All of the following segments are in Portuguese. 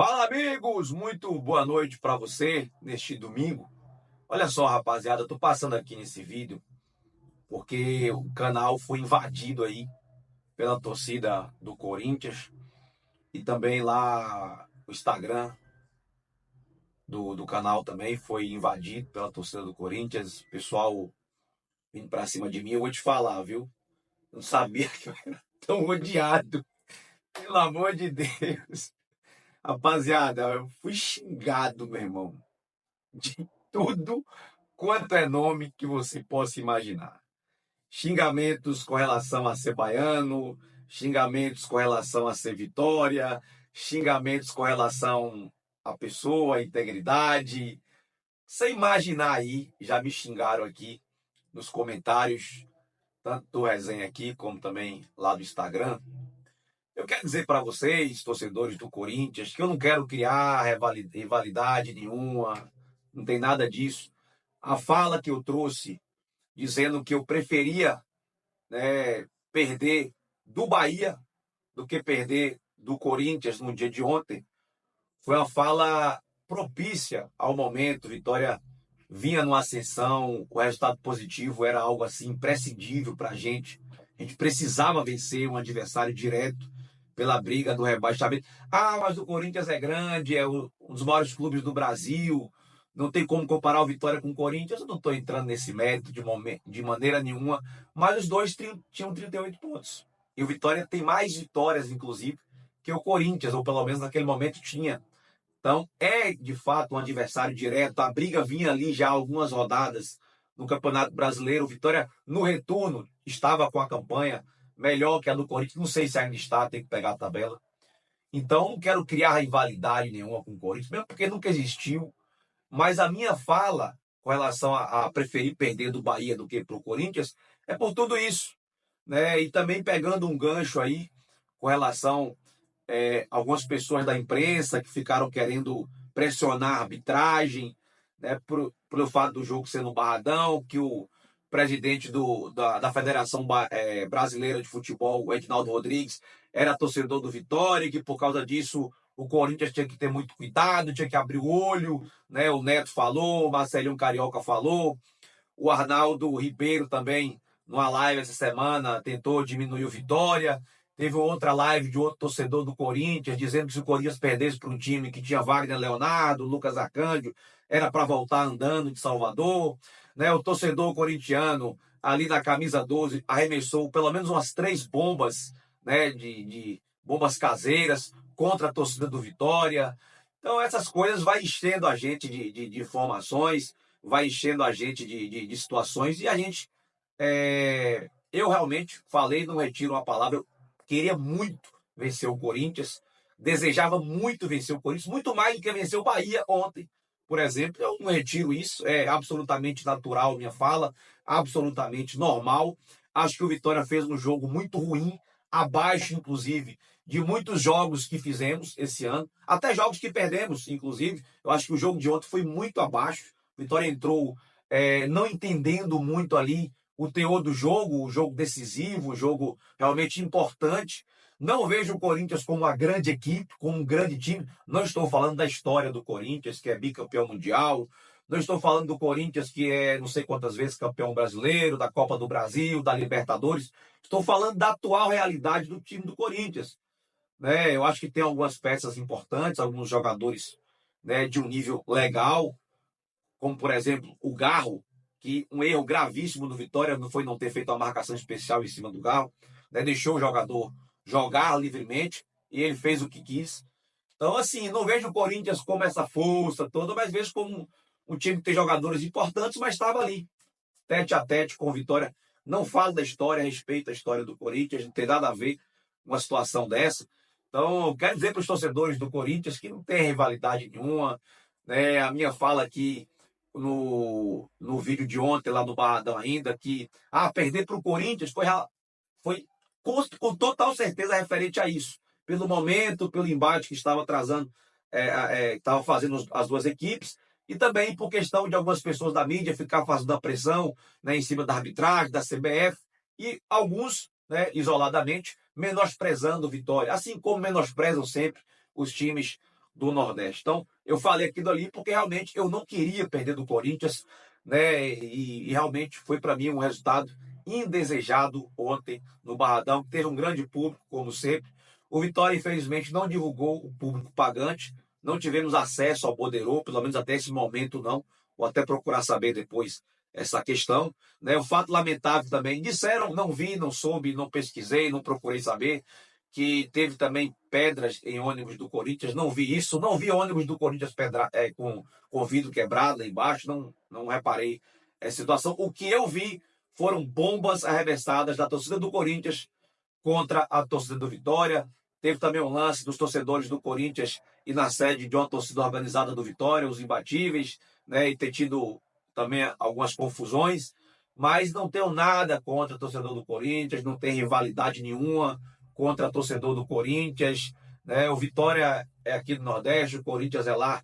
Fala, amigos! Muito boa noite para você neste domingo. Olha só, rapaziada, eu tô passando aqui nesse vídeo porque o canal foi invadido aí pela torcida do Corinthians e também lá o Instagram do canal também foi invadido pela torcida do Corinthians. O pessoal vindo pra cima de mim, eu vou te falar, viu? Não sabia que eu era tão odiado, pelo amor de Deus. Rapaziada, eu fui xingado, meu irmão, de tudo quanto é nome que você possa imaginar. Xingamentos com relação a ser baiano, xingamentos com relação a ser Vitória, xingamentos com relação à pessoa, à integridade. Sem imaginar aí, já me xingaram aqui nos comentários, tanto do resenha aqui como também lá do Instagram. Eu quero dizer para vocês, torcedores do Corinthians, que eu não quero criar rivalidade nenhuma, não tem nada disso. A fala que eu trouxe dizendo que eu preferia, né, perder do Bahia do que perder do Corinthians no dia de ontem. Foi uma fala propícia ao momento. Vitória vinha numa ascensão, o resultado positivo era algo assim imprescindível para a gente. A gente precisava vencer um adversário direto pela briga do rebaixamento. Ah, mas o Corinthians é grande, é um dos maiores clubes do Brasil, não tem como comparar o Vitória com o Corinthians. Eu não estou entrando nesse mérito de maneira nenhuma, mas os dois tinham 38 pontos. E o Vitória tem mais vitórias, inclusive, que o Corinthians, ou pelo menos naquele momento tinha. Então, é de fato um adversário direto. A briga vinha ali já há algumas rodadas no Campeonato Brasileiro. O Vitória, no retorno, estava com a campanha melhor que a do Corinthians. Não sei se ainda está, tem que pegar a tabela. Então, não quero criar rivalidade nenhuma com o Corinthians, mesmo porque nunca existiu. Mas a minha fala com relação a preferir perder do Bahia do que para o Corinthians é por tudo isso, né? E também pegando um gancho aí com relação algumas pessoas da imprensa que ficaram querendo pressionar a arbitragem, né, pelo fato do jogo ser no Barradão, que o presidente da Federação Brasileira de Futebol, o Edinaldo Rodrigues, era torcedor do Vitória, e que por causa disso o Corinthians tinha que ter muito cuidado, tinha que abrir o olho, né? O Neto falou, o Marcelinho Carioca falou, o Arnaldo Ribeiro também, numa live essa semana, tentou diminuir o Vitória. Teve outra live de outro torcedor do Corinthians, dizendo que se o Corinthians perdesse para um time que tinha Wagner Leonardo, Lucas Arcanjo, era para voltar andando de Salvador. Né? O torcedor corintiano, ali na camisa 12, arremessou pelo menos umas 3 bombas, né, de bombas caseiras contra a torcida do Vitória. Então, essas coisas vai enchendo a gente de informações, vai enchendo a gente de situações, e a gente. Eu realmente falei, não retiro uma palavra, eu queria muito vencer o Corinthians, desejava muito vencer o Corinthians, muito mais do que vencer o Bahia ontem, por exemplo. Eu não retiro isso, é absolutamente natural minha fala, absolutamente normal. Acho que o Vitória fez um jogo muito ruim, abaixo, inclusive, de muitos jogos que fizemos esse ano, até jogos que perdemos, inclusive. Eu acho que o jogo de ontem foi muito abaixo. O Vitória entrou não entendendo muito ali o teor do jogo, o jogo decisivo, o jogo realmente importante. Não vejo o Corinthians como uma grande equipe, como um grande time. Não estou falando da história do Corinthians, que é bicampeão mundial. Não estou falando do Corinthians, que é não sei quantas vezes campeão brasileiro, da Copa do Brasil, da Libertadores. Estou falando da atual realidade do time do Corinthians. Né? Eu acho que tem algumas peças importantes, alguns jogadores, né, de um nível legal, como por exemplo o Garro, que um erro gravíssimo do Vitória não foi não ter feito uma marcação especial em cima do Garro, né? Deixou o jogador jogar livremente e ele fez o que quis. Então, assim, não vejo o Corinthians como essa força toda, mas vejo como um time que tem jogadores importantes, mas estava ali, tete a tete com o Vitória. Não falo da história, respeito a história do Corinthians, não tem nada a ver com uma situação dessa. Então, eu quero dizer para os torcedores do Corinthians que não tem rivalidade nenhuma, né? A minha fala aqui no vídeo de ontem, lá no Barradão ainda, que perder para o Corinthians foi com total certeza referente a isso. Pelo momento, pelo embate que estava atrasando, estava fazendo as duas equipes, e também por questão de algumas pessoas da mídia ficar fazendo a pressão, né, em cima da arbitragem, da CBF, e alguns, né, isoladamente, menosprezando o Vitória, assim como menosprezam sempre os times do Nordeste. Então, eu falei aquilo ali porque realmente eu não queria perder do Corinthians, né? E realmente foi para mim um resultado indesejado ontem no Barradão, que teve um grande público, como sempre. O Vitória, infelizmente, não divulgou o público pagante, não tivemos acesso ao Poderô, pelo menos até esse momento não. Vou até procurar saber depois essa questão. Né? O fato lamentável também, disseram, não vi, não soube, não pesquisei, não procurei saber, que teve também pedras em ônibus do Corinthians, não vi isso, não vi ônibus do Corinthians com vidro quebrado lá embaixo, não reparei essa situação. O que eu vi foram bombas arremessadas da torcida do Corinthians contra a torcida do Vitória. Teve também um lance dos torcedores do Corinthians e na sede de uma torcida organizada do Vitória, os imbatíveis, né, e ter tido também algumas confusões, mas não tenho nada contra o torcedor do Corinthians, não tem rivalidade nenhuma contra o torcedor do Corinthians, né? O Vitória é aqui do Nordeste, o Corinthians é lá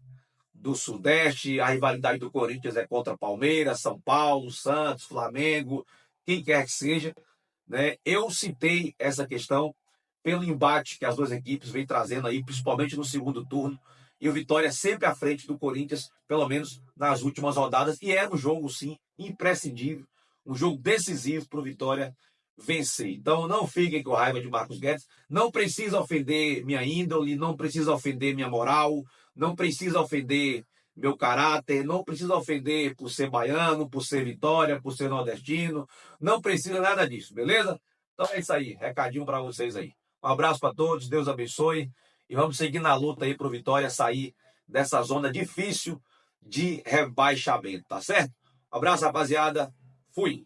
do Sudeste, a rivalidade do Corinthians é contra Palmeiras, São Paulo, Santos, Flamengo, quem quer que seja, né? Eu citei essa questão pelo embate que as duas equipes vêm trazendo aí, principalmente no segundo turno, e o Vitória sempre à frente do Corinthians, pelo menos nas últimas rodadas, e era um jogo, sim, imprescindível, um jogo decisivo para o Vitória vencer. Então não fiquem com raiva de Marcos Guedes, não precisa ofender minha índole, não precisa ofender minha moral, não precisa ofender meu caráter, não precisa ofender por ser baiano, por ser Vitória, por ser nordestino, não precisa nada disso, beleza? Então é isso aí, recadinho para vocês aí. Um abraço para todos, Deus abençoe e vamos seguir na luta aí para o Vitória sair dessa zona difícil de rebaixamento, tá certo? Um abraço, rapaziada. Fui.